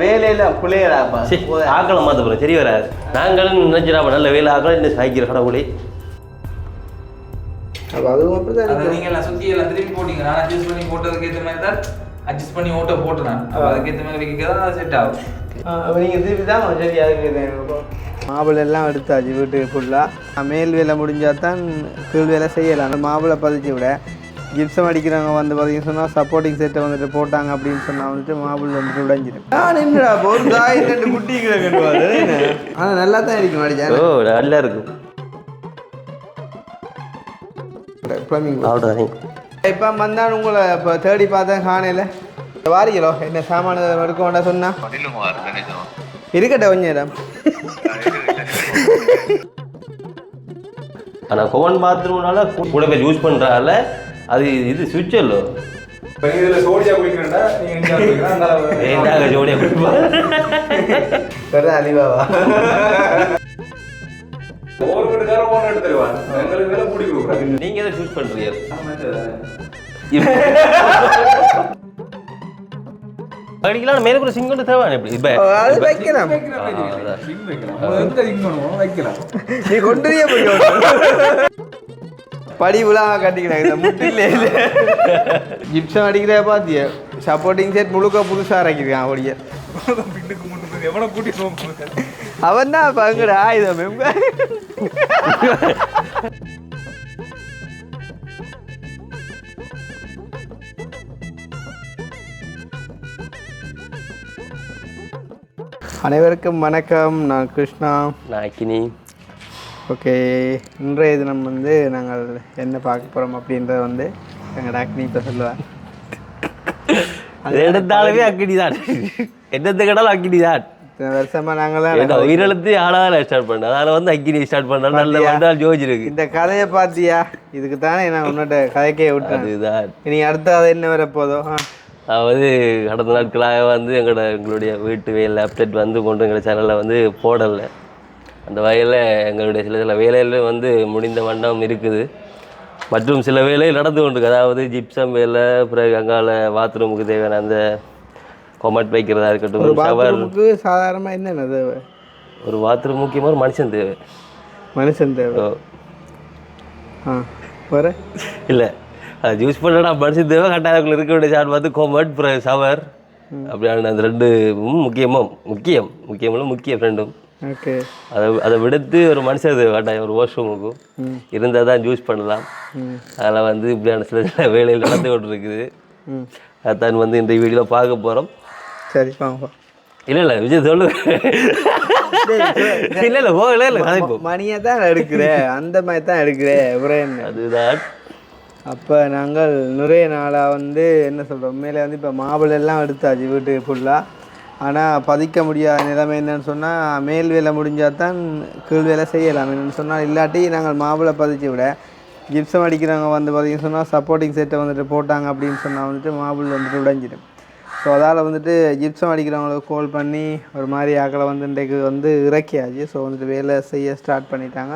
வேலையில் பிள்ளையடாப்பா ஆக்களை மாற்ற போகிறோம் சரி வராது நாங்களும் நினைச்சிடாப்பா நல்ல வேலை ஆக்களை இன்னும் சாய்க்கிற கடவுளே அப்போ அதுவும் அப்படி தான் நீங்கள் எல்லாம் சுற்றி எல்லாம் திரும்பி போட்டீங்க நான் அட்ஜஸ்ட் பண்ணி போட்டதுக்கு ஏற்ற மாதிரி தான் அட்ஜஸ்ட் பண்ணி ஓட்ட போட்டுனேன் அப்போ அதுக்கேற்ற மாதிரி வைக்க தான் செட் ஆகும். நீங்கள் திருப்பி தான் சரி அதுக்கு மாப்பிள்ளை எல்லாம் எடுத்தாச்சு வீட்டுக்கு ஃபுல்லாக மேல் வேலை முடிஞ்சால் தான் கீழ் வேலை செய்யலாம். அந்த மாப்பிள்ளை பதிச்சு விட ஜிப்சம் அடிக்கிறவங்க வந்து பார்த்தீங்கன்னு சொன்னால் சப்போர்ட்டிங் செட்டை வந்துட்டு போட்டாங்க அப்படின்னு சொன்னால் வந்துட்டு மாப்பிள்ளை வந்துட்டு உடைஞ்சிடும். நான் என்னடா ஒரு தாய் ரெண்டு குட்டிக்கிறாங்க ஆனால் நல்லா தான் இருக்கும் அடிச்சா நல்லா இருக்கும். இப்போ வந்தான் உங்களை இப்போ தேடி பார்த்தேன் காணையில் வாரிகளோ என்ன சாமான எடுக்க வேண்டாம் சொன்னா இருக்கட்டும் கொஞ்சம் நேரம். ஆனால் கோவன் பாத்ரூம்னால கூட பேர் யூஸ் பண்ணுறால அது இது சுவிட்ச் இல்லை சோடியா குடிக்கிறேன்டா என்ன ஜோடியாக குடிப்பா அலிவாவா நீங்க எதை சூஸ் பண்றீங்க அடிக்கலாம் மேல கூட சிங் வந்து தேவை எப்படி இப்ப அது வைக்கலாம் நீ கொண்டு படி விழா கட்டிக்கிறாங்க முட்டிலே ஜிப்சம் அடிக்கிற பாத்திய சப்போர்ட்டிங் செட் முழுக்க புதுசாக இறக்கிருக்கான் அப்படியே எவ்வளோ கூட்டி அவன் தான் பங்குற ஆயுதம் அனைவருக்கும் வணக்கம். நான் கிருஷ்ணா. நான் அக்கினி. ஓகே, இன்றைய தினம் வந்து நாங்கள் என்ன பார்க்க போகிறோம் அப்படின்றத வந்து எங்கள் அக்கினி இப்போ சொல்லுவேன். அது எடுத்தாலுமே அக்கினி தான், என்னத்தை கேட்டாலும் அக்கினி தான். வருஷமாக நாங்களாம் உயிரிழத்து ஆளாக ஸ்டார்ட் பண்ணேன், அதனால் வந்து அக்கினி ஸ்டார்ட் பண்ணாலும் நல்ல ஜோதிருக்கு. இந்த கதையை பார்த்தியா? இதுக்கு தானே நான் உன்னோட கதைக்கே விட்டேன். அதுதான் இனி அடுத்த அதை என்ன வரப்போதோ. அதாவது கடந்த நாட்களாக வந்து எங்களுடைய வீட்டு வேலை அப்டேட் வந்து கொண்டு எங்கள் சேனலில் வந்து போடலை. அந்த வகையில் எங்களுடைய சில வேலையில் வந்து முடிந்த வண்ணம் இருக்குது, மற்றும் சில வேலை நடந்து கொண்டிருக்கு. அதாவது ஜிப்சம் வேலை, பிறகு அங்கால பாத்ரூமுக்கு தேவையான அந்த கொமெண்ட் வைக்கிறதா இருக்கட்டும். பாத்ரூமுக்கு சாதாரணமாக என்னென்ன தேவை? ஒரு பாத்ரூம் முக்கியமாக ஒரு மனுஷன் தேவை. மனுஷன் தேவை? வர இல்லை, அது யூஸ் பண்ணா மனுஷன் தேவை. கட்டாயக்குள்ள இருக்க வேண்டிய சார் பார்த்து கொமெண்ட், பிறகு ஷவர், அப்படியான அந்த ரெண்டு முக்கிய ஃப்ரெண்டும். ஓகே, அதை விடுத்து ஒரு மனுஷன் தேவை கட்டாயம். ஒரு வாஷ்ரூமுக்கும் இருந்தால் தான் யூஸ் பண்ணலாம். அதில் வந்து இப்படியான சில வேலைகள் நடந்து கொண்டு இருக்குது. அதான் வந்து இந்த வீடியோவில் பார்க்க போகிறோம். சரி வாங்க. இல்லை விஜய் சொல்லு. இல்லை போகல மணியை தான் எடுக்கிறேன், அந்த மாதிரி தான் எடுக்கிறேன். அதுதான். அப்போ நாங்கள் நிறைய நாளாக வந்து என்ன சொல்கிறோம், மேலே வந்து இப்போ மாப்பிள்ளெல்லாம் எடுத்தாச்சு வீட்டுக்கு ஃபுல்லாக. ஆனால் பதிக்க முடியாத நிலைமை என்னென்னு சொன்னால் மேல் வேலை முடிஞ்சால் தான் கீழ் வேலை செய்யலாம். என்னென்னு சொன்னால் இல்லாட்டி நாங்கள் மாப்பிள்ளை பதிச்சு விட ஜிப்சம் அடிக்கிறவங்க வந்து பார்த்திங்கன்னு சொன்னால் சப்போர்ட்டிங் செட்டை வந்துட்டு போட்டாங்க அப்படின்னு சொன்னால் வந்துட்டு மாப்பிள்ளை வந்துட்டு உடைஞ்சிடும். ஸோ அதால் வந்துட்டு ஜிப்சம் அடிக்கிறவங்களுக்கு கால் பண்ணி ஒரு மாதிரி ஆக்களை வந்து இன்றைக்கு வந்து இறக்கியாச்சு. ஸோ வந்துட்டு வேலை செய்ய ஸ்டார்ட் பண்ணிட்டாங்க.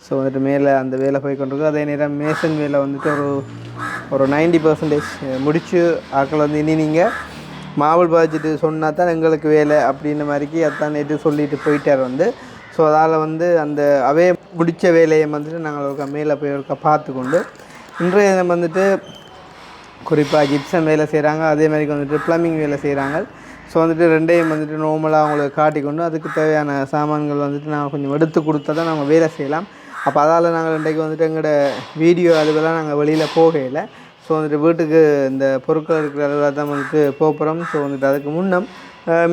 ஸோ வந்துட்டு மேலே அந்த வேலை போய் கொண்டிருக்கு. அதே நேரம் மேசன் வேலை வந்துட்டு ஒரு 90% முடித்து ஆக்கள் வந்து இனி நீங்கள் மாவுள் பாய்ச்சிட்டு சொன்னால் தான் எங்களுக்கு வேலை அப்படின்ற மாதிரிக்கு அதான் நேற்று சொல்லிட்டு போயிட்டார் வந்து. ஸோ அதால் வந்து அந்த அவே முடித்த வேலையை வந்துட்டு நாங்கள் ஒரு மேலே போய் ஒரு பார்த்து கொண்டு இன்றைய தினம் வந்துட்டு குறிப்பாக ஜிப்சம் வேலை செய்கிறாங்க, அதே மாதிரி வந்துட்டு ப்ளம்பிங் வேலை செய்கிறாங்க. ஸோ வந்துட்டு ரெண்டையும் வந்துட்டு நார்மலாக அவங்களுக்கு காட்டிக்கொண்டு அதுக்கு தேவையான சாமான்கள் வந்துட்டு நாங்கள் கொஞ்சம் எடுத்து கொடுத்தா தான் நாங்கள் வேலை செய்யலாம். அப்போ அதால் நாங்கள் இன்றைக்கு வந்துட்டு எங்களோட வீடியோ அதுவெல்லாம் நாங்கள் வெளியில் போகையில் ஸோ வந்துட்டு வீட்டுக்கு இந்த பொருட்கள் இருக்கிற அளவில் தான் வந்துட்டு போகிறோம். ஸோ வந்துட்டு அதுக்கு முன்னம்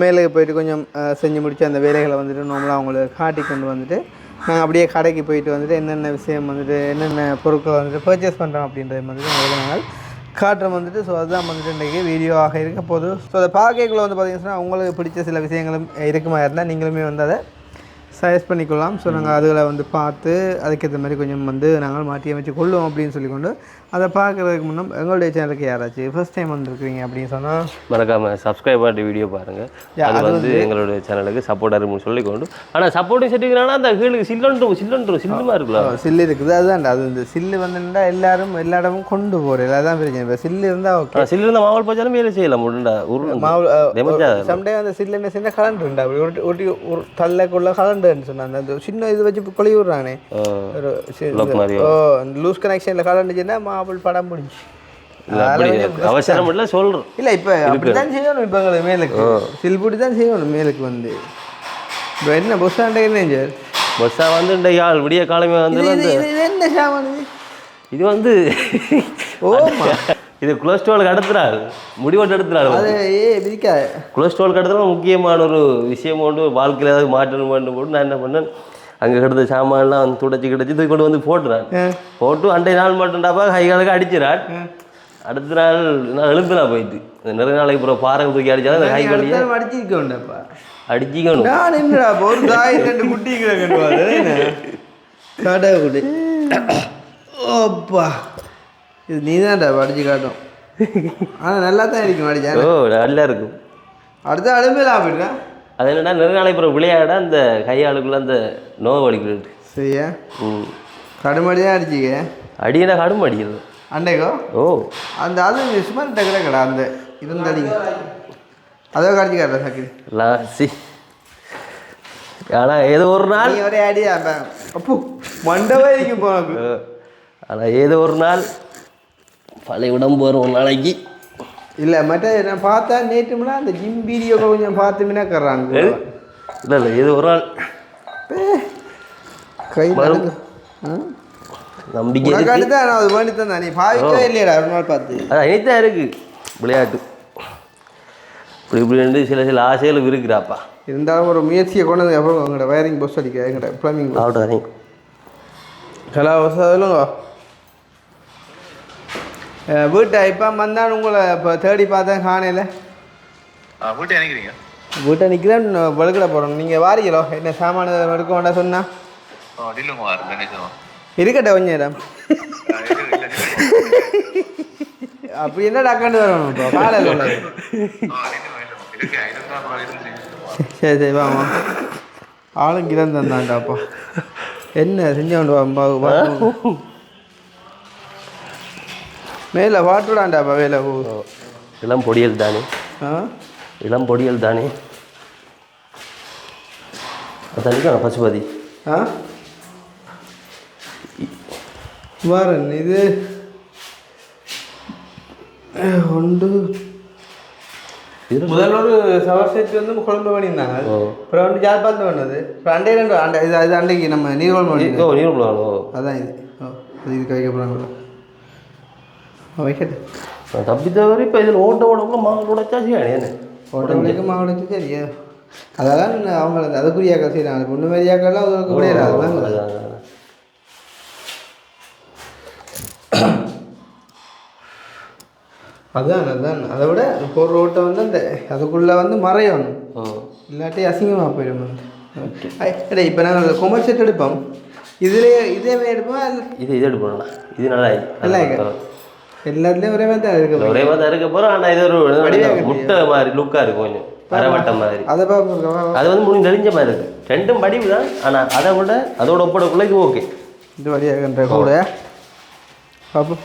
மேலே போயிட்டு கொஞ்சம் செஞ்சு முடித்து அந்த வேலைகளை வந்துட்டு நார்மலாக அவங்களுக்கு காட்டி கொண்டு வந்துட்டு நாங்கள் அப்படியே கடைக்கு போயிட்டு வந்துட்டு என்னென்ன விஷயம் வந்துட்டு என்னென்ன பொருட்களை வந்துட்டு பர்ச்சேஸ் பண்ணுறோம் அப்படின்றது வந்துட்டு நாங்கள் காட்டுறோம் வந்துட்டு. ஸோ அதுதான் வந்துட்டு இன்றைக்கி வீடியோவாக இருக்க போது. ஸோ அதை பார்க்கக்குள்ள வந்து பார்த்திங்கன்னா உங்களுக்கு பிடிச்ச சில விஷயங்களும் இருக்குமா இருந்தால் நீங்களுமே வந்து அதை சஜஸ்ட் பண்ணிக்கொள்ளலாம். ஸோ நாங்கள் அதுகளை வந்து பார்த்து அதுக்கேற்ற மாதிரி கொஞ்சம் வந்து நாங்கள் மாற்றி அமைச்சு கொள்ளுவோம் அப்படின்னு சொல்லிக்கொண்டு அதை பார்க்குறதுக்கு முன்னே எங்களுடைய சேனலுக்கு யாராச்சும் ஃபர்ஸ்ட் டைம் வந்துருக்குறீங்க அப்படின்னு சொன்னால் மறக்காமல் சப்ஸ்கிரைப் பண்ணிட்டு வீடியோ பாருங்கள். அது வந்து எங்களுடைய சேனலுக்கு சப்போர்ட்டாக இருக்குன்னு சொல்லிக்கொண்டு ஆனால் சப்போர்ட்டிங் செட்டிங்னா அந்த கீழுக்கு சில்லுமா இருக்கலாம். சில்லு இருக்குது அதுதான் அது இந்த சில்லு வந்துட்டா எல்லாரும் எல்லா இடமும் கொண்டு போகிறேன் அதான் பிரச்சனை. இப்போ சில்லு இருந்தால் ஓகே, சில்லு இருந்தால் மாவல் பச்சாலும் வேலை செய்யலாம் முடிண்டா சம்டைம் அந்த சில்லு என்ன சின்ன கலண்டு உண்டா அப்படி ஒட்டி ஒரு தள்ளக்குள்ள கலண்டுன்னு சொன்னாங்க. அந்த சின்ன இது வச்சு கொழி விட்றானே லூஸ் கனெக்ஷனில் கலண்டுச்சுன்னா மாவல் படம் முடிஞ்சு அவசரம் இல்லை சொல்கிறோம். இல்லை இப்போ அப்படிதான் செய்யணும். இப்போ எங்களுக்கு மேலுக்கு சில்புடி தான் செய்யணும். மேலுக்கு வந்து இப்போ என்ன பஸ் ஸ்டாண்டே என்ன சார் பஸ்ஸாக வந்து இந்த யாழ் விடிய காலமே வந்து என்ன சாமான் இது வந்து இது கொலஸ்ட்ராலுக்கு அடுத்துறாரு முடிவெட்டு எடுத்துறாரு. அது பிரிக்கா கொலஸ்ட்ராலுக்கு அடுத்துல முக்கியமான ஒரு விஷயம் கொண்டு வாழ்க்கையில் ஏதாவது மாற்றணும் வேண்டும் போட்டு நான் என்ன பண்ணேன், அங்கே கிடந்த சாமான்லாம் வந்து துடைச்சி தூக்கி கொண்டு வந்து போட்டுறான். போட்டு அண்டை நாள் மட்டும்டாப்பா கை காலுக்கு அடிச்சிடான். அடுத்த நாள் நான் எழுந்துனா போயிட்டு நிறைய நாளைக்கு அப்புறம் பாறை தூக்கி அடிச்சாலும் அந்த கை காலியை அடிச்சிருக்கோண்டப்பா அடிச்சிக்கணும். நான் என்னடா ஒரு தாய் ரெண்டு குட்டி ஓப்பா இது நீ தான்டா அடிச்சு காட்டும். ஆனால் நல்லா தான் இருக்கும் அடிச்சா. நல்லா இருக்கும். அடுத்த அலுமையில போயிருக்கா அது என்னடா நிறைய நாளைக்கு அப்புறம் விளையாட அந்த கையாளுக்குள்ள அந்த நோவு அடிக்கிறது சரியா. கடுமடி தான் அடிச்சிக்க அடினா கடும் அடிக்கிறது அண்டைக்கோ. அந்த அது சுமார் டக்கடா கடா அந்த இருந்த அடிங்க அதோ கடிச்சு காட்டுற சக்கரி லாசி. ஆனால் ஏதோ ஒரு நாள் ஒரே அடியா அப்போ மண்டவே இருக்கும் போனக்கு. ஆனால் ஏதோ ஒரு நாள் பழைய உடம்பு வரும் ஒரு நாளைக்கு. இல்லை மற்ற நான் பார்த்தா நேற்றுமுன்னா அந்த ஜிம் வீடியோ கொஞ்சம் பார்த்துமினா கர்றாங்க. இல்லை இல்லை ஏதோ ஒரு நாள் கை நம்பிக்கை தான் அது வேண்டி தான் நீ பாவிக்கவே இல்லையா ஒரு நாள் பார்த்து. அது அனைத்தான் இருக்குது விளையாட்டு இப்படி இப்படி சில ஆசைகள் இருக்குறாப்பா. இருந்தாலும் ஒரு முயற்சியை கொண்டது அப்புறம் உங்களோட வயரிங் பஸ் அடிக்க எங்கள்ட ப்ளம்பிங் ஆகட்டும் ஹலோ சொல்லுங்க. வீட்டை இப்போ வந்தான் உங்களை இப்போ தேடி பார்த்தேன் காணையில் வீட்டை நினைக்கிறீங்க வீட்டை நிற்கிறேன் வழுக்கிட போகிறோம். நீங்கள் வாரீங்களோ என்ன சாமான எடுக்க வேண்டாம் சொன்னால் இருக்கட்டும் கொஞ்சம் இடம் அப்படி என்ன டக்காண்டு வரணும் இப்போ காலையில் சரி சரி வாங்க ஆளும் கிரம் தந்தாண்டாப்பா என்ன செஞ்சு கொண்டு வா மேலே வாட்டுடாண்டாப்பா வேலை இளம் பொடியல் தானே. இளம் பொடியல் தானே அதான் பசுபதி வரன் இது ஒன்று முதல்ல ஒரு சவர் செட் வந்து குழம்பு பண்ணியிருந்தாங்க. அப்புறம் வந்து ஜாழ்பாத்து பண்ணது அப்புறம் அண்டை ரெண்டு அண்டை இது அண்டைக்கு நம்ம நீர்வளம் அதான் இது இதுக்கு வைக்க போகிறாங்க வைக்கட்டு தப்பி தவிர இப்போ இதில் ஓட்ட மாவு உடைச்சா செய்யானே ஓட்ட உடைக்க மாவு உடைச்சு சரியா அதெல்லாம் அவங்க அதுக்குரியாக்கள் செய்கிறாங்க. பொண்ணு மாதிரியாக்கெல்லாம் அதுக்கு முடியாது. அதுதான் அதை விட இப்போ ஒரு ரோட்டை வந்து அந்த அதுக்குள்ளே வந்து மறையணும் இல்லாட்டி அசிங்கமாக போயிடும் வந்து. இப்போ நாங்கள் கொமர் செட் எடுப்போம் இதே மாதிரி எடுப்போம் இது எடுப்போம் இது நல்லா நல்லா எல்லாத்துலேயும் ஒரே மாதிரி தான் இருக்கு ஒரே மாதிரி தான் இருக்க போகிறோம். ஆனால் இது ஒரு முட்டை மாதிரி லுக்காக இருக்கும் கொஞ்சம் அரைவட்டம் மாதிரி. அதை பார்ப்போம் அது வந்து முடிஞ்சு தெளிஞ்ச மாதிரி இருக்குது. ரெண்டும் படிவு தான். ஆனால் அதை விட அதோட ஒப்படக்குள்ள இது ஓகே இது வழியாகன்ற கூட பார்ப்போம்.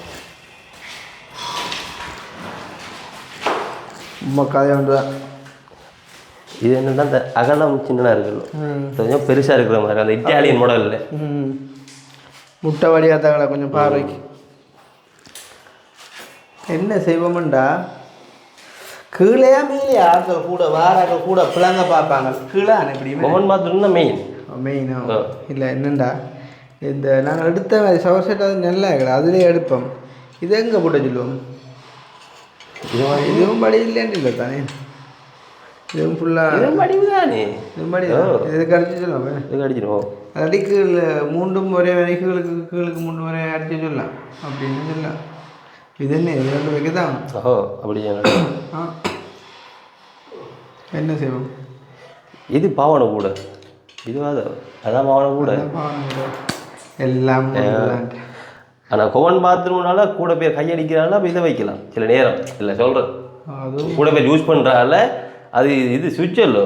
கதை ஒன்று தான் இது என்னென்னா இந்த அகலம் சின்னதாக இருக்குல்ல கொஞ்சம் பெருசாக இருக்கிற மாதிரி அந்த இட்டாலியன் மாடலில் முட்டை வழியாத்தாங்களா கொஞ்சம் பார்வைக்கு என்ன செய்வோம்டா கீழேயா மேலேயா ஆட்கள் கூட வாராக்கள் கூட பிள்ளைங்க பார்ப்பாங்க கீழே இப்படி மொமன் பாத்ரூம் தான் மெயினா இல்லை என்னண்டா இந்த நாங்கள் எடுத்த மாதிரி சவர் செட் அது நல்லா இருக்கல அதுலேயே எடுப்போம். இது எங்கே போட்ட சொல்லுவோம் இதுவும் படி இல்லைன்னு இல்லை தானே இதுவும் ஃபுல்லாக படிவு தானே இதுவும் படி இதுக்கு அடிச்சு சொல்லலாம் இதுக்கு அடிச்சிடுவோம் அடி கீழே மூண்டும் ஒரே வேலை கீழுக்கு மூன்று வரை அடிச்சு சொல்லலாம் அப்படின்னு சொல்லலாம். இது என்ன இது ரெண்டு வைக்க தான் அப்படி என்ன செய்வோம் இது பாவனை கூட இதுவாக அதான் அவனை கூட எல்லாம் ஆனால் கோவன் பாத்ரூம்னால கூட பேர் கையடிக்கிறாள் அப்போ இதை வைக்கலாம் சில நேரம் இல்லை சொல்கிறேன் அதுவும் கூட பேர் யூஸ் பண்ணுறால அது இது சுவிட்ச் இல்லோ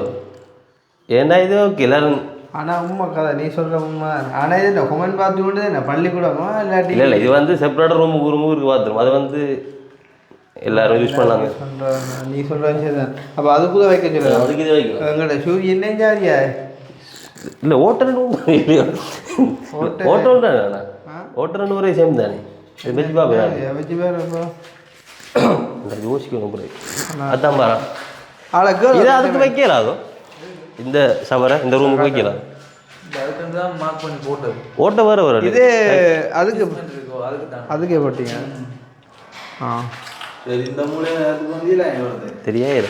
ஏன்னா இது ஓகே எல்லாரும். ஆனால் உண்மை கதை நீ சொல்கிற உண்மை. ஆனால் இது என்ன கொமெண்ட் பாத்ரூம் என்ன பள்ளிக்கூடமா இல்லாட்டி இல்லை இல்லை இது வந்து செப்பரேட்டாக ரூமுக்கு இருக்குது பாத்ரூம் அது வந்து எல்லாரும் யூஸ் பண்ணலாங்க. நீ சொல்கிற விஷயம் தான். அப்போ அதுக்குள்ளே வைக்க சொல்ல அதுக்கு இது வைக்கலாம். எங்கள்கிட்ட சூரிய என்ன ஜாதியா இல்லை ஓட்டல் ஓட்டல் ஓட்டல் ஒரே சேம் தானே இது வச்சு பார்ப்பேன் வச்சு பேர் அப்போ யோசிக்கணும் பிறகு அதான் பாரா ஆளுக்கு இதை அதுக்கு வைக்கலாதோ இந்த சவரை இந்த ரூமுக்கு வைக்கலாம். அதுக்கு தான் மார்க் பண்ணி போட்டது. ஓட்ட வர வர இது அதுக்கு அதுக்கு தான் அதுக்கே போட்டீங்க. ஆ சரி இந்த மூலையில் அதுக்கு வந்து இல்லை வருது தெரியாது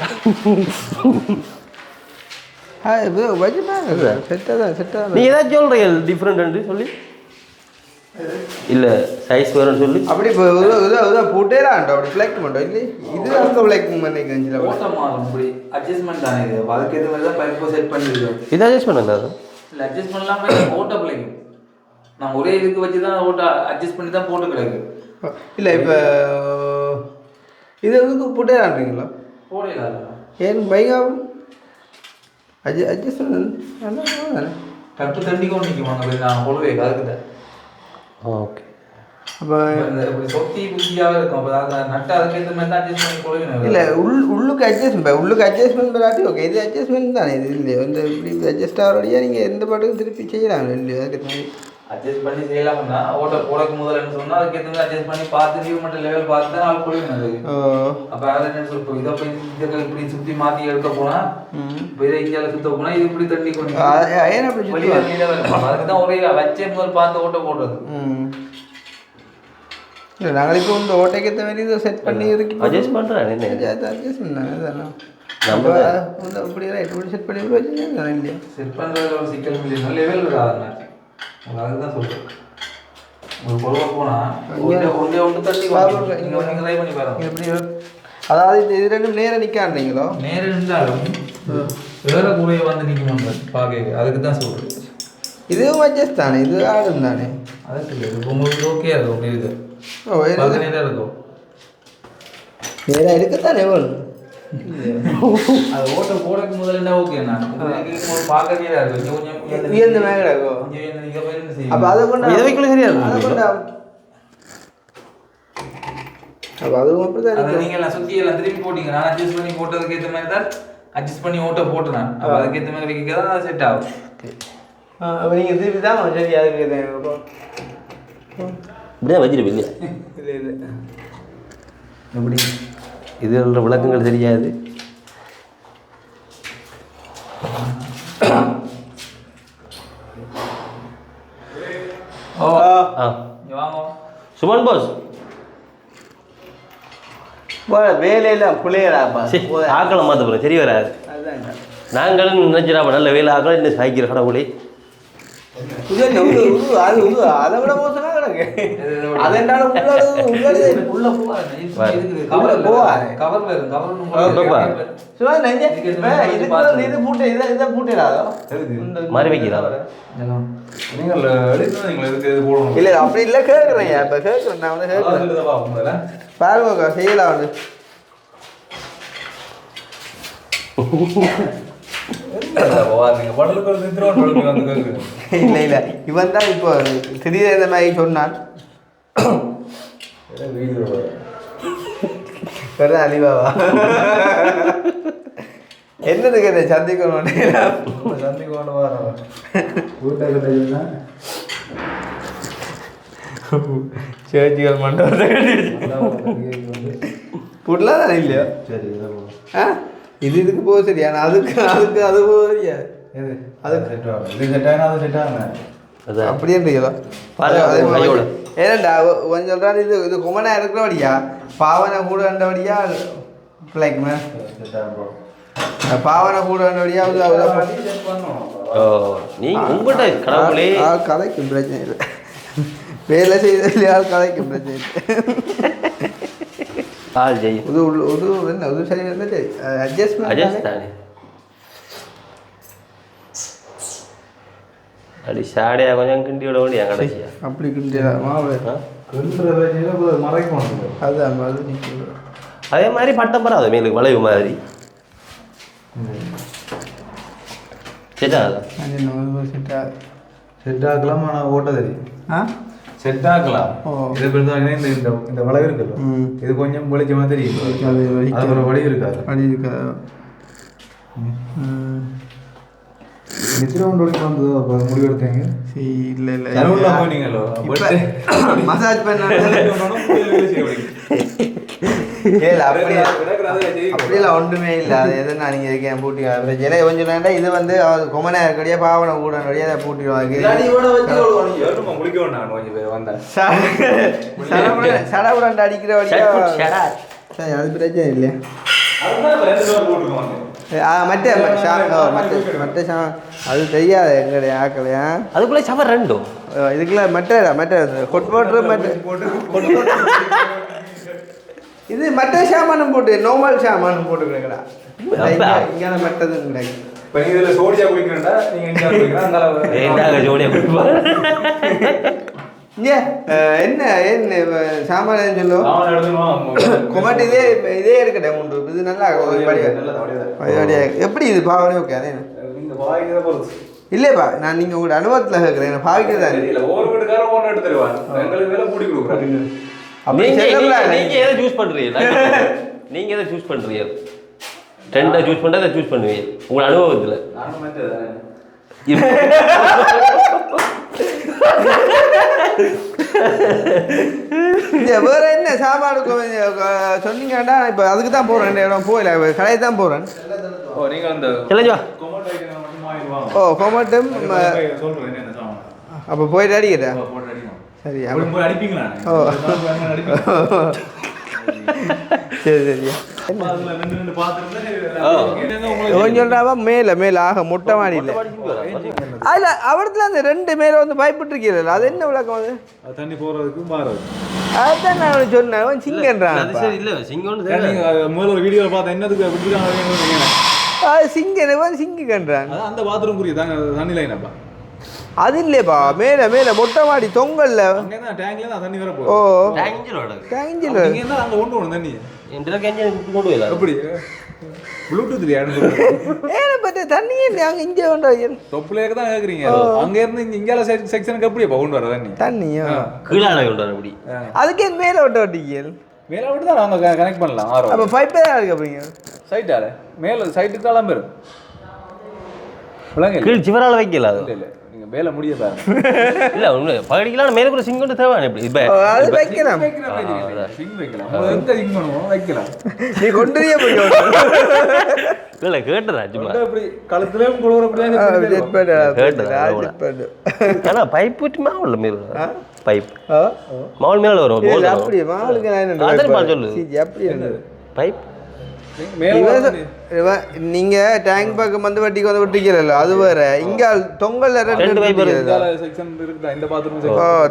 செட்டாக தான் செட்டாக நீ ஏதாச்சும் சொல்கிறீங்க டிஃப்ரெண்ட் சொல்லி இல்லை சைஸ் வேறுன்னு சொல்லி அப்படி இப்போ போட்டேலாண்டோ அப்படி ஃபிளெக்ட் பண்ணுறோம் இல்லை இது அந்த ஃபிளெக்ட் பண்ணிக்கல ஓட்டம் மாறும் இப்படி அட்ஜஸ்ட்மெண்ட் தானே இது அதுக்கு ஏற்ற மாதிரி தான் பைப்போ செட் பண்ணிருக்கோம். இதை அட்ஜஸ்ட் பண்ணுங்க அது இல்லை அட்ஜஸ்ட் பண்ணலாமல் ஓட்ட பிள்ளைங்க நான் ஒரே இதுக்கு வச்சு தான் ஓட்ட அட்ஜஸ்ட் பண்ணி தான் போட்டு கிடக்கு. இல்லை இப்போ இது வந்து போட்டேலான்றீங்களா போடல ஏன் பைக்காகும் அட்ஜஸ்ட் தானே கட்டு தண்டி கொண்டு நிற்குவாங்க நான் கொள்வே அதுக்கு தான். ஓகே அப்போ இப்படி சொத்தி புத்தியாகவே இருக்கும். அப்போ அதை நட்டு அதுக்கேற்ற மாதிரி தான் அட்ஜஸ்ட் பண்ணி கொள்வேன். இல்லை உள்ளுக்கு அட்ஜஸ்ட்மெண்ட் உள்ளுக்கு அட்ஜஸ்ட்மெண்ட் பண்ணாட்டி ஓகே இது அட்ஜஸ்ட்மெண்ட் தானே இது இல்லையோ இந்த இப்படி அட்ஜஸ்ட் ஆகிறோடையா நீங்கள் எந்த பாட்டுக்கும் திருப்பி செய்யலாம் இல்லையோ அதுக்கு அட்ஜஸ்ட் பண்ணி செய்யலாம்னா ஓட்ட போடக்கு முதல்ல என்ன சொன்னால் அதுக்கேற்ற மாதிரி அட்ஜஸ்ட் பண்ணி பார்த்து லீவ் மட்டும் லெவல் பார்த்து தான் ஆள் கொள்வேன் அதுக்கு. அப்போ அதில் என்ன சொல்லுவோம் இதை போய் இதை இப்படி சுற்றி மாற்றி எடுக்க போனால் இப்போ இதை இந்தியாவில் சுற்ற போனால் இது இப்படி தண்ணி கொண்டு ஏன் அப்படி வெளியே அதுக்கு தான் ஒரே வச்சே முதல் பார்த்து ஓட்ட போடுறது. இல்லை நாங்கள் இப்போ இந்த ஓட்டைக்கு ஏற்ற மாதிரி இதை செட் பண்ணி இருக்கு அட்ஜஸ்ட் பண்ணுறேன் என்ன அட்ஜஸ்ட்மெண்ட் தானே அதெல்லாம் நம்ம அப்படி ரைட் இப்படி செட் பண்ணி வச்சுருக்கேன் இல்லையா செட் பண்ணுறதுல ஒரு சிக்கல் இல்லைன்னா லெவல் வராது. அதுக்கு தான் சொல்கிறேன் உங்களுக்கு பொதுவாக போனால் ஒன்றே ஒன்று தண்ணி நீங்கள் ட்ரை பண்ணி பாருங்க எப்படி அதாவது இது ரெண்டும் நேரம் நிற்கான்றீங்களோ நேரம் இருந்தாலும் வேற கூடையை வந்து நிற்க மாட்டேன் பார்க்க அதுக்கு தான் சொல்கிறேன். இதுவும் அட்ஜஸ்ட் தானே இது ஆடும் தானே அதுக்கு இல்லை இப்போ உங்களுக்கு ஓகே இருக்கும் அப்படி இது நேரம் இருக்கும் நேரம் எடுக்கத்தானே வேணும் அது ஓட்ட போடக்கு முதல்ல என்ன ஓகேண்ணா பார்க்க நேரம் இருக்கும் கொஞ்சம் உயர்ந்த மேகடா கொஞ்சம் நீங்கள் போய் என்ன செய்யும். அப்போ அதை கொண்டு இதை வைக்கல சரியா அதை கொண்டு அப்போ அதுவும் அப்படி தான் அதை நீங்கள் எல்லாம் சுற்றி எல்லாம் திருப்பி போட்டீங்க நான் அட்ஜஸ்ட் பண்ணி போட்டதுக்கு ஏற்ற மாதிரி தான் அட்ஜஸ்ட் பண்ணி ஓட்ட போட்டுனேன். அப்போ அதுக்கேற்ற மாதிரி வைக்க தான் அது செட் ஆகும். அப்போ நீங்கள் திருப்பி தான் சரி அதுக்கு இப்படியே வச்சிருப்பேன் இல்லையா இது இது எப்படி இது விளக்கங்கள் தெரியாது. ஓ ஆ இங்கே வாங்க சுமன் பாஸ் வேலையெல்லாம் பிள்ளையடாப்பா ஆக்களை மாற்ற போகிறேன் சரி வராது. அதுதான் நாங்களும் நினைச்சிடாப்பா நல்ல வேலை ஆக்களை இன்னும் சாய்க்கிற கடவுளே அது அதை விட மோசமா கிடக்கு அதென்றாலும் உள்ள கவர்ல இது பூட்டை இதை பூட்டிடாதோ மாறி வைக்கிறாங்க நீங்கள் எழுத்து நீங்கள் எதுக்கு இது போடணும் இல்லை அப்படி இல்லை கேட்குறேன் இப்போ கேட்குறேன் நான் வந்து கேட்குறேன் பாருங்க செய்யலாம் வந்து நீங்கள் படலுக்கு ஒரு திருவண்ணாமலை வந்து கேட்குறீங்க. இல்லை இல்லை இவன் தான் இப்போ திடீர் இந்த மாதிரி சொன்னான் வெறும் அலிபாவா என்னதுக்கு இதை சந்திக்கணும் சந்தைக்கு கொண்டு வரோம் வீட்டை கிட்ட சேர்ச்சிகள் மண்டபத்தை புடலாம் தானே இல்லையோ சரி ஆ இது இதுக்கு போக சரியா அதுக்கு அதுக்கு அது போக சரியா அதுக்கு செட் ஆகும் இது செட் ஆகினா அது செட் ஆகுங்க அதான் அப்படின்றீங்களா கையோட ஏன்னாண்டா கொஞ்சம் சொல்கிறாரு இது குமனாக இருக்கிறபடியா பாவனை கூட வந்தபடியா பிள்ளைக்குமே செட் ஆகும் பாவனை கூட வந்தபடியா செட் பண்ணணும் ஓ நீங்கள் உங்கள்கிட்ட கடவுளே கதைக்கும் பிரச்சனை இல்லை வேலை செய்ததில் ஆள் கதைக்கும் பிரச்சனை இல்லை ஆள் ஜெய் உது உது என்ன உது சரி இருந்தால் சரி அட்ஜஸ்ட் அட்ஜஸ்ட்மெண்ட் தானே அப்படி சாடையா கொஞ்சம் கிண்டி விட வேண்டிய கடைசியா அப்படி கிண்டியா மாவு மறைக்கும் அதுதான் அது நிற்கிறது. அதே மாதிரி பட்டம் பராது மேலுக்கு வளைவு மாதிரி சரிடா செட் ஆக்கலாம் ஆனால் ஓட்ட தெரியும். ஆ செட் ஆக்கலாம். இதை பொறுத்தவரைக்கும் இந்த வளைவு இருக்குல்ல, இது கொஞ்சம் வெளிச்சமாக தெரியும். அப்புறம் வழி இருக்காது. வழி இருக்காது. நித்திரம் ஒன்று வந்து முடிவெடுத்தீங்க. சரி இல்லை இல்லை போனீங்களோ மசாஜ் பண்ண அப்படிலாம் ஒன்றுமே இல்லை. அது எதுனா நீங்கள் இருக்கேன் பூட்டி பிரச்சனை கொஞ்சம் வேண்டாம். இது வந்து கொமனா இருக்கடியா பாவனை கூட அதை பூட்டிடுவாங்க. சடவுடாண்டு அடிக்கிற வழியா சரி அது பிரச்சனை இல்லையா. மற்ற அது தெரியாது எங்களுடைய ஆக்கலையா. அதுக்குள்ளே சவர் ரெண்டும் இதுக்குள்ள மற்ற கொட் போட்டு இது மற்ற சாமானும் போட்டு நார்மல் சாமானும் போட்டு கிடக்குடா. இங்கே மற்றது கிடைக்கும். இப்போ நீங்கள் இதில் சோடியா குடிக்கிறா நீங்கள் ஜோடியா குடிப்பா. இங்கே என்ன என்ன சாமான் சொல்லுவோம் கொமாட்டு இதே இருக்கட்டே உண்டு. இது நல்லா எப்படி இது பாவனே ஓகே அதே இல்லையப்பா. நான் நீங்கள் உங்களோட அனுபவத்தில் கேட்குறேன் பாவிக்கிறதா இல்லை. ஒவ்வொரு வீட்டுக்காரன் ஒன்று எடுத்து தருவான். எங்களுக்கு வேலை கூடி கொடுக்குறாங்க. நீங்க எதை சூஸ் பண்றீங்க? நீங்க எதை சூஸ் பண்றீங்க? ட்ரெண்டை சூஸ் பண்றதை சூஸ் பண்ணுவீங்க உங்க அனுபவத்துல. வேற என்ன சாப்பாடு சொன்னீங்கடா. இப்போ அதுக்கு தான் போகிறேன். இடம் போயில கடையை தான் போகிறேன். கொமட்டும் அப்போ போயிட்டு அடிக்கிறேன். சரி அடிப்பீங்களா? சரி சரியா சொல்றாவா மேல மேல ஆக மொட்டை மாடியில் அதில் அவடத்துல அந்த 2 மேலே வந்து பயப்பட்டுருக்கீங்க. அது என்ன விளக்கம்? அது தண்ணி போகிறதுக்கும் மாறுது. அதுதான் நான் சொன்னேன் சிங்கன்றான். முதல்ல ஒரு வீடியோ பார்த்தேன். என்னதுக்கு அது சிங்கன் சிங்கன்றான். அந்த பாத்ரூம் புரியுது தாங்க தண்ணி லைனப்பா. அது இல்லையப்பா மேல மேல மொட்டை மாடி தொங்கல்ல டேங்க்ல தான் தண்ணி வர போகுது. ஓ டேங்கில் நீங்க என்ன அங்க கொண்டு வரணும் தண்ணி என்ற கேஞ்சன் கொண்டு வரல. எப்படி ப்ளூடூத் ஏன்னா பத்த தண்ணி அங்க இங்க கொண்டு தொப்புலேக்கு தான் கேக்குறீங்க. அங்க இருந்து இங்கால செக்ஷனுக்கு எப்படிப்பா கொண்டு வர தண்ணி? தண்ணியா கீழால கொண்டு வர அப்படி. அதுக்கு மேல விட்டு வட்டிக்கல் மேல விட்டு தான் நாங்க கனெக்ட் பண்ணலாம். அப்ப பைப்பே தான் இருக்கு. அப்படிங்க சைட்டால மேல சைட்டுக்கு தான் பேரும் கீழ் சிவரால வைக்கல. அது இல்ல நீங்க மேல முடிய பாருங்க. இல்ல ஒண்ணு பகடிக்கலாம் மேல கூட சிங்க் கொண்டு தேவானே இப்படி இப்ப அது வைக்கலாம். சிங் வைக்கலாம். எங்க சிங் பண்ணுவோம் வைக்கலாம். நீ கொண்டுறியே போய் இல்ல கேட்டதா சும்மா அப்படி கழுத்துலயும் குளுற முடியாது. ஆனா பைப் விட்டு மாவுல மேல பைப் மாவுல மேல வரும். அப்படி மாவுக்கு நான் சொல்லு அப்படி பைப் நீங்க டேங்க் பக்கம் வந்து வட்டிக்கு வந்து விட்டுக்கல. அது வேற இங்க தொங்கல்ல 2 பைப் செக்ஷன் இருக்குடா இந்த பாத்ரூம்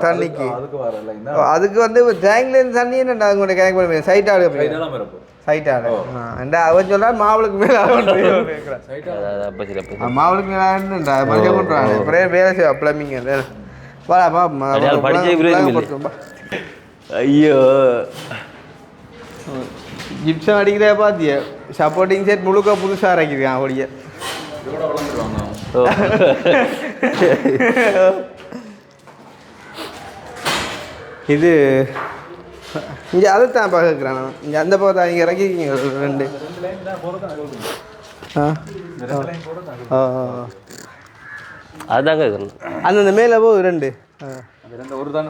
தண்ணிக்கு. அதுக்கு வரல. அதுக்கு வந்து டேங்க்ல இருந்து தண்ணி என்ன உங்க கனெக்ட் பண்ண சைட் ஆடு சைட் ஆடு. அவன் சொல்றா மாவுளுக்கு மேல மாவுளுக்கு மேல மனுஷன் கொண்டுறாங்க. அப்புறம் வேலை செய்வா பிளம்பிங் வாப்பா ஐயோ ஜிப்சம் அடிக்கிறத பார்த்திய சப்போர்ட்டிங் செட் முழுக்க புதுசாக இறக்கிருக்கான். அப்படியே இது இங்கே அதைத்தான் பார்க்குறான். இங்கே அந்த பக்கத்தை இங்கே இறக்கிருக்கீங்க 2. அதுதாங்க அந்தந்த மேலே போ 2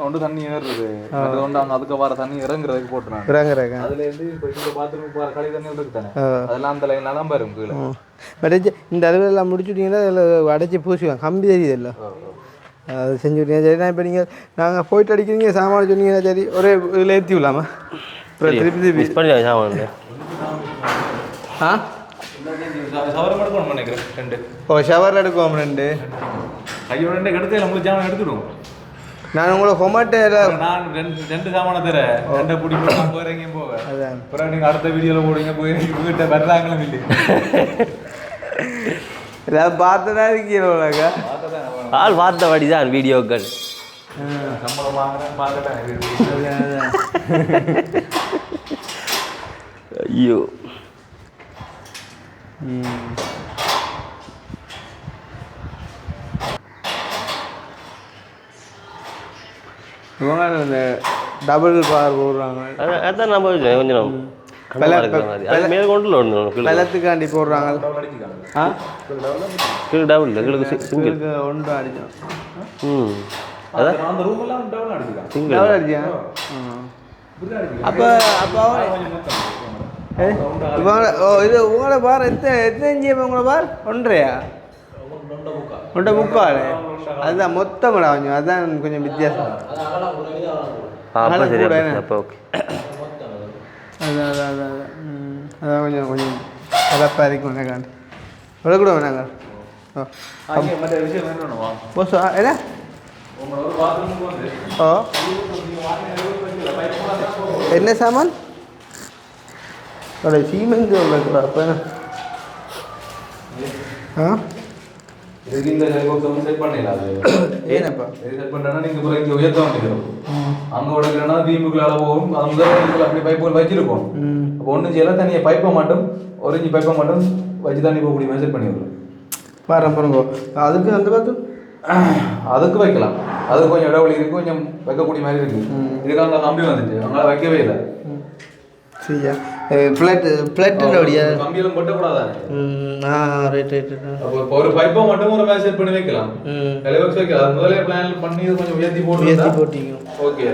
ஒன்று தண்ணி ஏறுறது அது ஒன்று அங்கே அதுக்கு வர தண்ணி இறங்குறதுக்கு போட்டுறாங்க. இறங்குறாங்க. அதுலேருந்து இப்போ இந்த பாத்ரூம் போகிற கழி தண்ணி இருக்கு தானே அதெல்லாம் அந்த லைனில் தான் பாருங்க கீழே. பட் இந்த அளவுலாம் முடிச்சுட்டிங்கன்னா அதில் அடைச்சி பூசுவாங்க. கம்பி தெரியுது இல்லை அது செஞ்சு விட்டீங்க. சரி தான் இப்போ நீங்கள் நாங்கள் போயிட்டு அடிக்கிறீங்க சாமான சொன்னீங்கன்னா சரி ஒரே இதில் ஏற்றி விடலாமா? அப்புறம் திருப்பி பண்ணி சாமான் ஷவர் எடுக்கணும் நினைக்கிறேன் 2. ஓ ஷவர் எடுக்குவோம் 2 ஐயோ 2 எடுத்து நம்மளுக்கு ஜாமான் எடுத்துடுவோம். நான் உங்களை கொமாட்டேல நான் 2 சாமான தரேன். 2 பிடி போட்டு போகிறேன் எங்கேயும் போவேன். அதான் அப்புறம் நீங்கள் அடுத்த வீடியோவில் போடுங்க போய் வீட்டை வர்றாங்களும் இல்லை. ஏதாவது பார்த்துதான் இருக்கிறோம்லக்கா. ஆள் பார்த்தபடி தான் வீடியோக்கள். சம்பளம் வாங்குறேன் பார்க்கட்டேன். ஐயோ இவங்க இந்த டபுள் பார் போடுறாங்க. அதான் நம்ம கொஞ்சம் மேற்கொண்டு வெள்ளத்துக்காண்டி போடுறாங்க. டபுள் எங்களுக்கு சிங்கிள் ஒன்று அடிச்சோம். அதான் அந்த ரூம் எல்லாம் டவுன் அடிச்சுக்கலாம். சிங்கிள் டபுள் அடிச்சேன். அப்போ இவங்கள இது உங்களோட பார் எத்தனை இஞ்சி உங்களோட பார் 1.5 1.25. அதுதான் மொத்தமாடா கொஞ்சம் அதுதான் கொஞ்சம் வித்தியாசம். அப்போ சரி அப்போ ஓகே. அதான் அதான் அதான் அதான் அதான் கொஞ்சம் கொஞ்சம் கலப்பாக இருக்கும் வேணாங்க விட கூட வேணாங்க. மற்ற விஷயம் வேணும்வா போஸ் என்ன ஓ என்ன சாமான் சீமெந்து அப்போ ஆ இதுக்கு இந்த ஹெலிகாப்டர் செட் பண்ணிடலாம். அது ஏனப்பா செட் பண்ணுறேன்னா நீங்கள் அப்புறம் இங்கே உயர்த்த வேண்டியிருக்கும். அங்கே உடைக்கிறேன்னா பீமுக்குள்ளால போகும். அது முதல்ல அப்படி பைப்புகள் வச்சிருக்கோம். அப்போ ஒன்றும் செய்யலாம், தனியாக பைப்பை மட்டும் ஒரு இஞ்சி பைப்பை மட்டும் வச்சு தண்ணி போகக்கூடிய மாதிரி செட் பண்ணி விடுறோம். பாருங்க அதுக்கு அந்த பார்த்து அதுக்கு வைக்கலாம். அது கொஞ்சம் இடைவெளி இருக்குது, கொஞ்சம் வைக்கக்கூடிய மாதிரி இருக்குது. இதுக்கு அங்கே கம்பி வந்துச்சு, அவங்களால வைக்கவே இல்லை. சரியா ஃப்ளட்டுடைய கம்பியெல்லாம் கொட்டக்கூடாதானே. Right right. அப்போ இப்போ ஒரு பைப்பை மட்டும் ஒரு மாதிரி செட் பண்ணி வைக்கலாம். ஹெலிகாப்டர் வைக்கலாம். அது முதலே பிளான் பண்ணி இது கொஞ்சம் உயர்த்தி போட்டிங்க. ஓகே.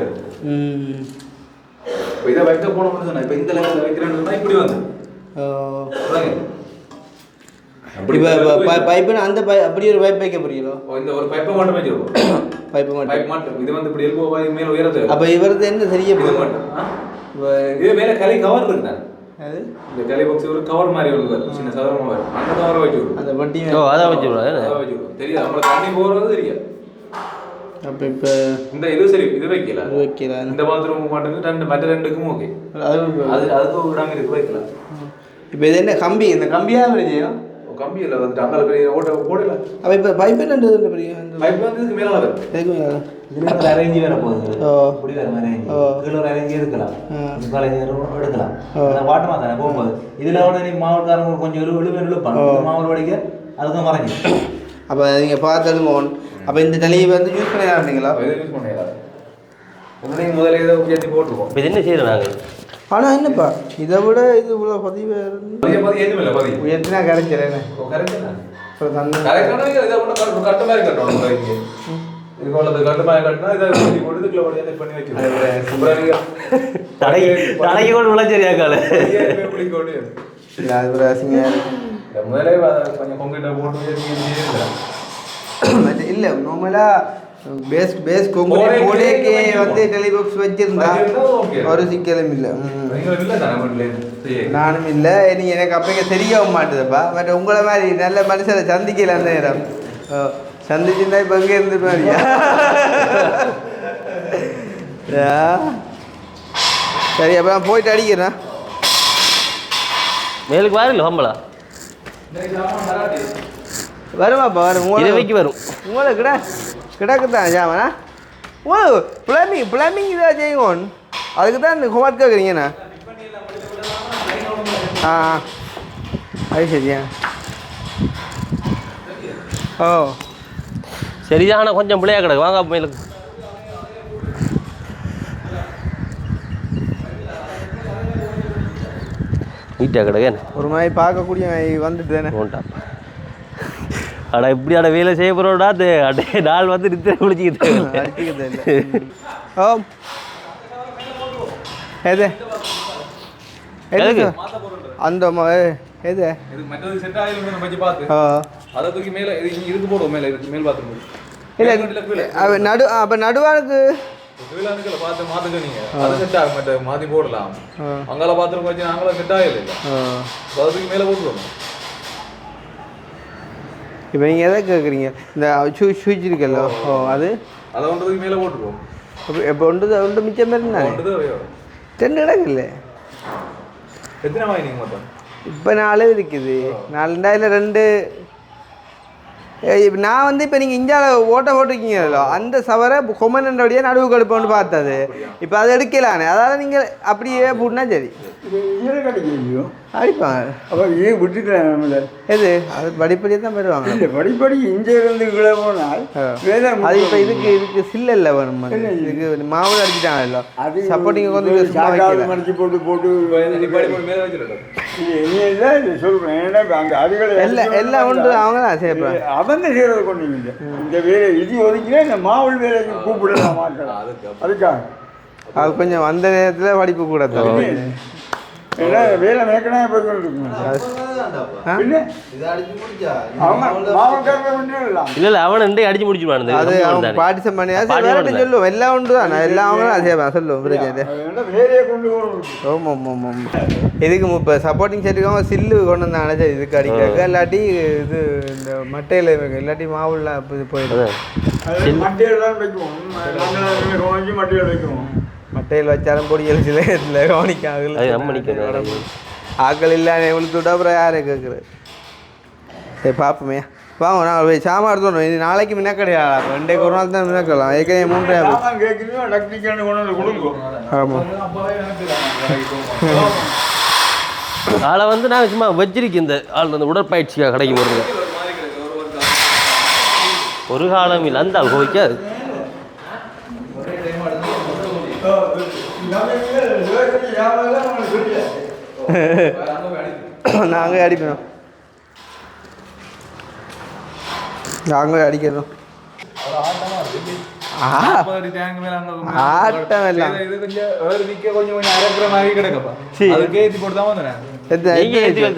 இப்போ இதை வைக்க போனோம்னு சொன்னா இப்போ இந்த லெவலில் வைக்கிறேன்னா இப்படி வந்து அப்படி பைப்புன்னு அந்த அப்படி ஒரு பைப் வைக்க போறீங்களோ? இந்த ஒரு பைப்பை மட்டும் வச்சிருக்கோம். பைப்பு மட்டும் இது வந்து இப்படி எழுபோ மேலே உயரது. அப்போ இவரது என்ன சரியா இது மட்டும் இது மேலே கலை கவர் இருக்குதான். இந்த கலை பாக்ஸ் ஒரு கவர் மாதிரி ஒன்று வரும், சின்ன சதுரமாக வரும். அந்த கவரை வச்சு விடுவோம். அந்த வட்டி அதான் வச்சு விடுவோம். தெரியாது நம்மளுக்கு தண்ணி போகிறது தெரியாது. அப்போ இப்போ இந்த இது சரி இது வைக்கலாம். வைக்கலாம். இந்த பாத்ரூம் மட்டும் மற்ற ரெண்டுக்கும் ஓகே. அதுக்கு விடாமல் இருக்கு வைக்கலாம். இப்போ இது என்ன கம்பி? இந்த கம்பியாக பெரிய கம்பி இல்லை வந்துட்டு அங்கே பெரிய ஓட்ட போடல. அப்போ இப்போ பைப் என்ன பெரிய பைப் வந்து இதுக்கு மேலே வரும். இதுக்கு மேலே இதுல அரேஞ்ச் வேற போகுது. இப்படி வேற அரேஞ்ச். கீழ ஒரு அரேஞ்ச் எடுக்கலாம். இதுக்கு அரேஞ்ச் எடுக்கலாம். அந்த வாட்டமா தானே போகும்போது. இதுல கூட நீ மாவுக்காரங்க கொஞ்சம் இழுப்பாங்க. மாவு வடிக்க அதுக்கு மறைஞ்சு. அப்போ நீங்கள் பார்த்து அப்போ இந்த தலையை வந்து யூஸ் பண்ணிடலாம்ங்களா? யூஸ் பண்ணிடலாம். நீங்கள் முதல்ல இதை உயர்த்தி போட்டுருக்கோம். இப்போ இது என்ன செய்யறோம் நாங்கள்? ஆனால் என்னப்பா இதை விட இது இவ்வளோ பதிவு எதுவுமில்லை பதிவு உயர்த்தினா கரைச்சிடறேன். கரெக்டாக அப்புறம் தண்ணி இதை மட்டும் கட்டு மாதிரி கட்டணும். இதுக்கு உள்ளது கட்டு மாதிரி கட்டினா இதை போட்டு இதுக்குள்ள உடனே பண்ணி வைக்கணும். தலைக்கு கூட விளைச்சரியாக்கால எப்படி கொண்டு அது ஒரு அசிங்கம். முதலே கொஞ்சம் கொங்கிட்ட போட்டு இல்லை நார்மலாக பேஸ் கொங்குடி போலேக்கே வந்து டெலிபாக்ஸ் வச்சிருந்தா ஒரு சிக்கலும் இல்லை. நானும் இல்லை. நீங்கள் எனக்கு அப்போங்க தெரியவும் மாட்டுதுப்பா. பட் உங்களை மாதிரி நல்ல மனுஷரை சந்திக்கல அந்த நேரம் சந்திச்சுருந்தா இப்போ அங்கே இருந்து பாருங்க. சரி அப்போ நான் போயிட்டு அடிக்கிறேன். மேலுக்கு வாரில்ல சம்பளா வருமாப்பா வரும். இரவைக்கு வரும். உங்களுக்கு கிடக்குதான் ஜாமண்ணா. உங்களுக்கு பிளம்பிங் இதாக செய்யும். அதுக்கு தான் இந்த ஹோம்ஒர்க் கேட்குறீங்கண்ணா. அது சரியா? ஓ சரியான கொஞ்சம் பிள்ளையா கிடக்கு. வாங்க மேலுக்கு. நீட்டாக கிடக்கு. ஒரு மாதிரி பார்க்கக்கூடிய வந்துட்டு தானே ஓண்டா அடா இப்படி அட வேலை செய்ய போகிறோம்டா. அது அடே நாள் வந்து நித்திர குளிச்சிக்கிட்டு அடிச்சுக்கிட்டு இல்லை. ஓ எது எது அந்த எது மற்றது செட் ஆகிடும் நம்ம வச்சு பார்த்து அதை தூக்கி மேலே இதுக்கு போடுவோம். மேலே இதுக்கு மேல் பாத்ரூம் இல்லை நடு அப்போ நடுவானுக்கு கீழே பார்த்து மாற்றுங்க. நீங்கள் அதை செட் ஆகும். மற்ற மாற்றி போடலாம். அங்கால பாத்ரூம் வச்சு நாங்களும் செட் ஆகலை. அதை தூக்கி மேலே போட்டுருவோம். இப்போ நீங்கள் எதை கேட்குறீங்க? இந்த சுவிட்ச் இருக்குல்ல ஓ அது அதை ஒன்றதுக்கு மேலே போட்டுருவோம். இப்போ ஒன்று மிச்சம் மாதிரி இருந்தாங்க 2 கிடக்குல்ல. எத்தனை வாங்கினீங்க மொத்தம்? இப்போ 4 இருக்குது. 4 இல்லை 2 நான் வந்து இப்போ நீங்கள் இந்தியாவில் ஓட்ட போட்டிருக்கீங்களோ அந்த சவரை கொமனண்டோடைய நடுவு கடுப்போன்னு பார்த்தது இப்போ அதை எடுக்கலானே அதாவது நீங்கள் அப்படியே போட்டுனா சரி அடிப்பாங்க அப்போ ஏன் விட்டுக்கலாம் எது அது படிப்படியே தான் பெறுவாங்க இல்லை படிப்படி இருந்து கீழே போனால் வேலை அது இப்போ இதுக்கு சில்ல இல்லை வேணும் இதுக்கு மாவுல அடிச்சிட்டாங்கல்ல அது சப்போர்ட்டிங்க வந்து சாக்காடு மடிச்சு போட்டு சொல்றேன் ஏன்னா அந்த அதுகளை எல்லாம் ஒன்று அவங்க தான் சேர்ப்பாங்க அவங்க செய்யறது கொண்டு இந்த வேலை இது ஒதுக்கினா இந்த மாவுள் வேலைக்கு கூப்பிடலாம் மாட்டலாம் அதுக்காக அது கொஞ்சம் அந்த நேரத்தில் படிப்பு கூட தான் ஏன்னா வேலை மேக்கனா போய்க்கொண்டு அவங்க மாவட்டம் பண்ணிடலாம் இல்ல அவன் ரெண்டே அடிச்சு முடிச்சுடுவான் அது அவங்க பார்ட்டிசன் பண்ணி சொல்லுவோம் எல்லாம் உண்டு தான் எல்லாம் அவங்களும் அதை செய்வாங்க சொல்லுவோம் பிரச்சனை வேலையை கொண்டு போகணும் ஆமாம் ஆமாம் ஆமாம் இதுக்கு இப்போ சப்போர்ட்டிங் செட்டுக்காக சில்லு கொண்டு வந்தாங்க சரி இதுக்கு அடிக்கிறாங்க இல்லாட்டி இது இந்த மட்டையில் இல்லாட்டி மாவுலாம் இது போயிடுது மட்டையில் தான் வைக்குவோம் நாங்கள் மட்டையில் வைக்குவோம் மட்டையில் வச்சாலும் பொடியல் சில இடத்துல கவனிக்காங்க ஆக்கள் இல்லாத எவ்வளோ விட அப்புறம் யாரை கேட்குறது சரி பார்ப்போமே வாங்க நாங்கள் போய் சாமான் எடுத்துடணும் இது நாளைக்கு முன்ன கிடையாது அப்போ ரெண்டேக்கு ஒரு நாள் தான் முன்னக்கலாம் ஏற்கனவே 3 கேட்குறீங்க டெக்னிக்கான கொண்டு வந்து கொடுங்க ஆமாம் ஆளை வந்து நான் சும்மா வச்சிருக்கேன் இந்த ஆள் அந்த உடற்பயிற்சியாக கிடைக்கும் வருங்க ஒரு காலம் இல்லை அந்த ஆள் போய்க்காது நாங்கள் அடிக்கணும் நாங்கள் அடிக்கணும் ஆட்டம் எல்லாம்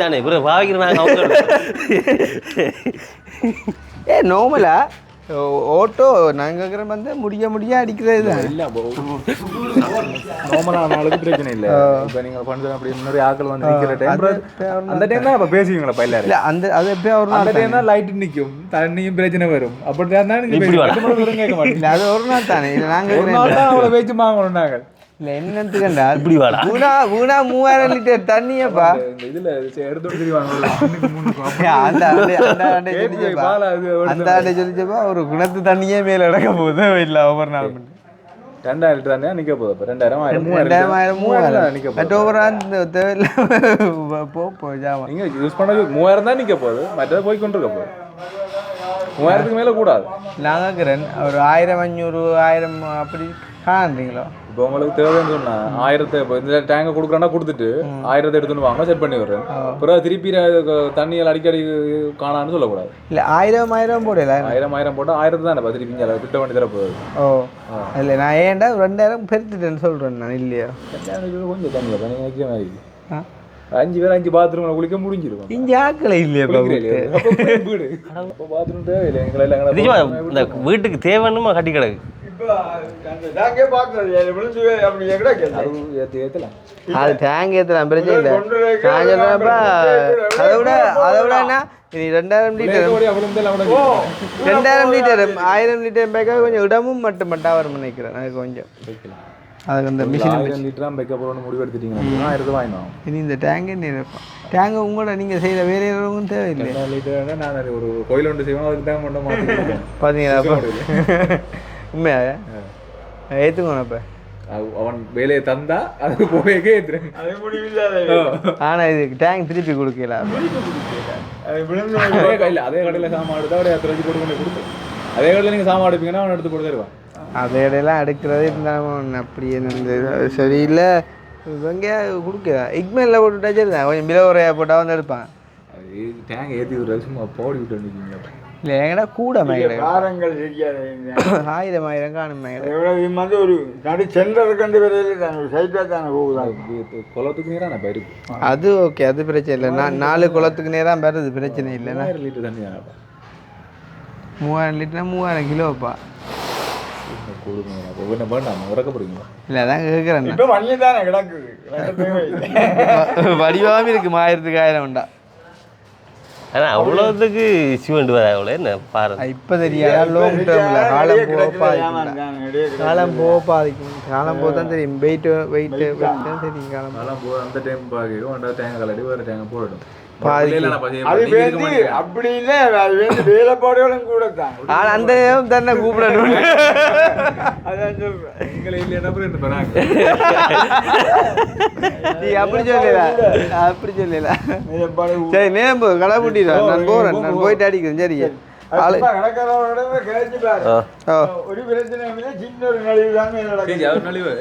தானே பாவிக்கிறேன் ஏ நோமலா ஓட்டோ நாங்கள் கேட்குற வந்து முடிய அடிக்கிறது தான் நார்மலான ஆளுக்கு பிரச்சனை இல்லை இப்போ நீங்கள் பண்ணுறது அப்படி முன்னாடி ஆக்கள் வந்து நிற்கிற டைம் அந்த டைம் தான் இப்போ பேசுவீங்களா பயில இல்லை அந்த அது எப்போ ஒரு அந்த டைம் தான் லைட் நிற்கும் தண்ணியும் பிரச்சனை வரும் அப்படி தான் கேட்க மாட்டேன் அது ஒரு நாள் தானே இல்லை நாங்கள் அவ்வளோ பேச்சு வாங்கணும் நாங்கள் இல்லை என்னத்துக்கண்டா இப்படி வாடா வீணா 3000 லிட்டர் தண்ணியப்பா இதில் எடுத்து தெரிவாங்க அந்த ஆண்டை சொல்லிச்சப்பா ஒரு குணத்து தண்ணியே மேலே நடக்க போகுது இல்லை ஒவ்வொரு நாள் 2000 லிட்டர் தண்ணியாக நிற்க போகுது இப்போ 2000 நிற்க போகுது ஓவரால் தேவையில்லை போ ஜாமா நீங்கள் யூஸ் பண்ணது 3000 தான் நிற்க போகுது மற்றது போய் கொண்டு இருக்க போகுது 3000க்கு மேலே கூடாது நான் கேட்குறேன் ஒரு 1500 1000 அப்படி காண்றீங்களோ இப்போ உங்களுக்கு தேவைன்னு சொன்னா 1000 இப்போ இந்த டேங்கை கொடுக்குறேன்னா கொடுத்துட்டு 1000 எடுத்துன்னு வாங்க செட் பண்ணி விடுறேன் பிறகு திருப்பி தண்ணியில் அடிக்கடி காணான்னு சொல்லக்கூடாது இல்லை 1000 போடல 1000 போட்டால் 1000 தானே திருப்பி கிட்ட வண்டி தர போகுது ஓ இல்லை நான் ஏன்டா 2000 பெருத்துட்டேன்னு சொல்கிறேன் நான் இல்லையா கொஞ்சம் தண்ணி நீங்கள் நிற்கிற மாதிரி 5 பேர் 5 பாத்ரூமில் குளிக்க முடிஞ்சிருக்கும் இங்கே ஆக்களை இல்லையா வீடு அப்போ பாத்ரூம் தேவையில்லை எங்களை இந்த வீட்டுக்கு தேவைன்னுமா கட்டி கிடக்கு அது டேங்க் ஏற்றலாம் பிரச்சனை இல்லை நான் சொல்கிறப்ப அதை விட என்ன 2000 லிட்டர் 2000 லிட்டர் 1000 லிட்டர் பேக்காக கொஞ்சம் இடமும் மட்டும் வரும் நினைக்கிறேன் அது கொஞ்சம் அதுக்கு அந்த மிஷின் லிட்டராக பேக்கப் போகணும்னு முடிவு எடுத்துட்டீங்கன்னா 1000 வாங்கினோம் இனி இந்த டேங்கே நினைப்போம் டேங்கை உங்களோட நீங்கள் செய்கிற வேறு எதுவும் தேவையில்லை லிட்டர் நான் ஒரு கோயில் ஒன்று செய்வோம் அதுக்கு டேங்க் மட்டும் மாற்றிருக்கேன் பார்த்தீங்களா உண்மையாக ஏற்றுக்கணும் இப்போ அவன் வேலையை தந்தா அதுக்கு போயே ஏற்றுறேன் ஆனால் இது டேங்க் திருப்பி கொடுக்கல இல்லை அதே கடையில் சாமான் எடுத்தா அவரை 10 போட்டு கொடுத்து அதே கடையில் நீங்கள் சாமான் எடுப்பீங்கன்னா அவன் எடுத்து போட்டு தருவான் அதே இடையெல்லாம் எடுக்கிறதே இருந்தாலும் அப்படியே சரியில்லை இவங்க கொடுக்குறா இக்மேலில் போட்டுட்டா சரி தான் கொஞ்சம் பிலோரையாக போட்டால் வந்து எடுப்பான் டேங்க் ஏற்றி விட்ற சும்மா போடி விட்டு வந்துருக்கீங்களா இல்லை எங்கடா கூட காரங்கள் தெரியாது 1000 காணும் வந்து ஒரு நடு சென்டர் கண்டு வரையில் தான் ஒரு சைட்டாக தானே போகுது குளத்துக்கு நேராக நான் போயிருக்கு அது ஓகே அது பிரச்சனை இல்லை 4 குளத்துக்கு நேரம் வருது பிரச்சனை இல்லைன்னா 3000 லிட்டர் தண்ணி தானப்பா 3000 லிட்டர்னா 3000 கிலோப்பா கொடுங்க வேண்டாம் உறக்க போறீங்களா இல்லை அதான் கேட்குறேன் இப்போ மண்ணி தானே கிடக்குது வடிவாமல் இருக்கு 1000 உண்டா ஆனால் அவ்வளோத்துக்கு சிமெண்ட் வர அவ்வளோ என்ன பாரு இப்போ தெரியாது லாங் டேர்மில் காலம் போக பாதிக்கும் காலம் போக தான் தெரியும் வெயிட் தான் தெரியும் காலம் அதெல்லாம் அந்த டைம் பார்க்க அந்த தேங்காய் கலடி வேறு தேங்காய் போடணும் அது வேண்டி அப்படி இல்லை அது வேண்டி வேலைப்பாடுகளும் கூட தான். ஆனால் அந்த நேரம் தன்னை கூப்பிடணும். அதான் சொல்றேன். எங்களை இல்லை என்ன பண்ணாங்க நீ அப்படி சொல்லல அப்படி சொல்லல. சரி நேம்பு கடை பூட்டிடுவேன், நான் போகிறேன், நான் போயிட்டு அடிக்கிறேன். சரி ஆளு கணக்காரோட கிடைச்சி பாரு. ஒரு பிரச்சனை இல்லை, சின்ன ஒரு நலிவு தாங்க நடக்கும்.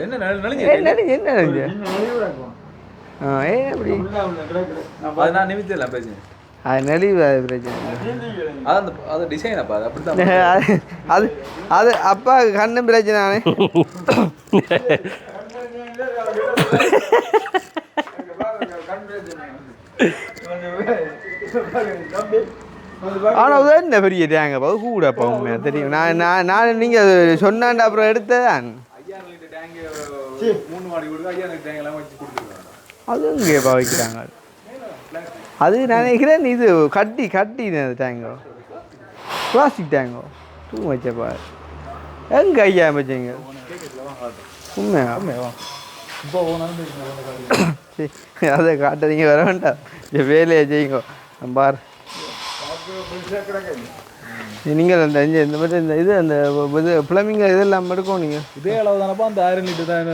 என்ன நலிஞ்சு என்ன நினைஞ்சு நலிவு நடக்கும். ஏன் அப்படி அது நான் நிமித்தல பேசுங்க. அது நெளிவு, அது பிரச்சனை அது அந்த அது டிசைன் அப்பா அது அப்படித்தான். அது அது அப்பா கண்ணும் பிரச்சனை. ஆனால் அது என்ன பெரிய டேங்கப்பா, அது கூடப்பா உண்மையாக தெரியும். நான் நீங்கள் சொன்னாண்ட அப்புறம் எடுத்ததான். அது எங்கேப்பா வைக்கிறாங்க? அது நினைக்கிறேன் இது கட்டி டேங்கோ, பிளாஸ்டிக் டேங்கோ தூ வச்சப்பா. எங்கே ஐயா வச்சிங்க உண்மையா? சரி அதை காட்டுறீங்க, வர வேண்டாம், வேலையை செய்யுங்க. பார் நீங்கள் அந்த இந்த மாதிரி இந்த இது அந்த இது பிளம்பிங் இதெல்லாம் எடுக்கும். நீங்கள் இதே அளவு தானப்பா அந்த 1000 லிட்டர் தான்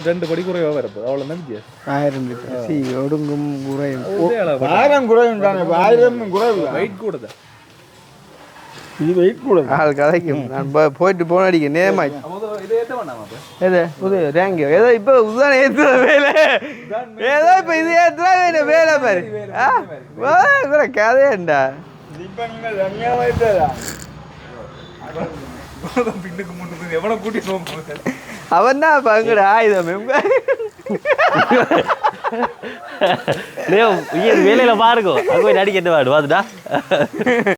2 படி குறைவாக வரப்போ அவ்வளோ நம்பிக்கை. 1000 லிட்டர் சி ஒடுங்கும் குறையும். 1000 குறையும் தானே, 1000 குறைவு வெயிட் கூட தான். இது வெயிட் கூட ஆள் கதைக்கும். நான் போயிட்டு போன அடிக்க நேமாச்சு. இதை ஏற்ற வேண்டாமா ஏதோ புது ரேங்கு ஏதோ இப்போ இதுதான் ஏற்றுற வேலை, ஏதோ இப்போ இது ஏற்றுறா வேலை பாரு. கூட கதையண்டா. இப்போ நீங்கள் தனியாக வைத்ததா பின்னுக்கு முன்னுக்கு எவ்வளோ கூட்டிட்டு அவன் தான் இப்போ அங்கட ஆயுதம். வேலையில பாருங்க, அங்கே போய் நடிக்கிட்டு வாடு பார்த்துட்டா.